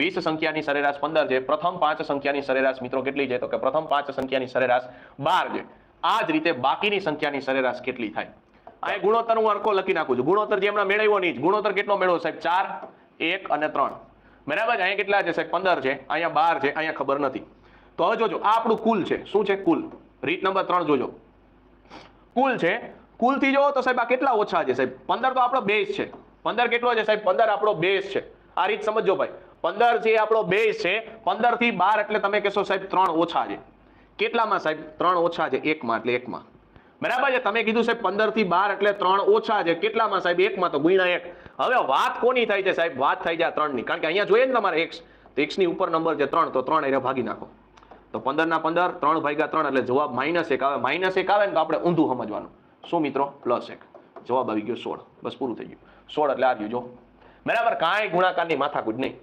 20 સંખ્યાની સરેરાશ 15 છે, પ્રથમ 5 સંખ્યાની સરેરાશ મિત્રો કેટલી છે? તો કે પ્રથમ 5 સંખ્યાની સરેરાશ 12 છે. આ જ રીતે બાકીની સંખ્યાની સરેરાશ કેટલી થાય? અહીંયા ગુણોત્તર હું અરખો લખી નાખું છું. ગુણોત્તર જે હમણાં મેળવ્યો નહીં, ગુણોત્તર કેટલો મેળવો સાહેબ? 4, 1 અને 3. બરાબર છે. અહીંયા કેટલા છે સાહેબ? 15 છે, અહીંયા 12 છે, અહીંયા ખબર નથી. તો હવે જોજો, આ આપણું કુલ છે. શું છે? કુલ. રીત નંબર 3 જોજો, કુલ છે. કુલથી જોવો તો સાહેબ આ કેટલા ઓછા છે સાહેબ? 15 તો આપણો બેઝ છે. 15 કેટલો છે સાહેબ? 15 આપણો બેઝ છે. આ રીત સમજો ભાઈ. 15 જે આપણો બેઝ છે, 15 થી 12 એટલે તમે કહેશો સાહેબ 3 ઓછા છે. કેટલામાં સાહેબ? 3 ઓછા છે 1 માં, એટલે 1 માં. બરાબર છે. તમે કીધું સાહેબ 15 થી 12 એટલે 3 ઓછા છે. કેટલામાં સાહેબ? 1 માં, તો ગુણ્યા 1. હવે વાત કોની થાય છે સાહેબ? વાત થાય છે આ 3 ની. કારણ કે અહીંયા જોઈએ ને તમારે x, તો x ની ઉપર નંબર છે 3, તો 3 એને ભાગી નાખો. તો 15 ના 15, 3 ભાગ્યા 3 એટલે જવાબ -1 આવે. -1 આવે ને તો આપણે ઊંધું સમજવાનું. શું મિત્રો? +1. જવાબ આવી ગયો 16. બસ પૂરું થઈ ગયું. 16 એટલે આ રહ્યું જો. બરાબર. કાંઈ ગુણાકારની માથાકૂટ નહીં.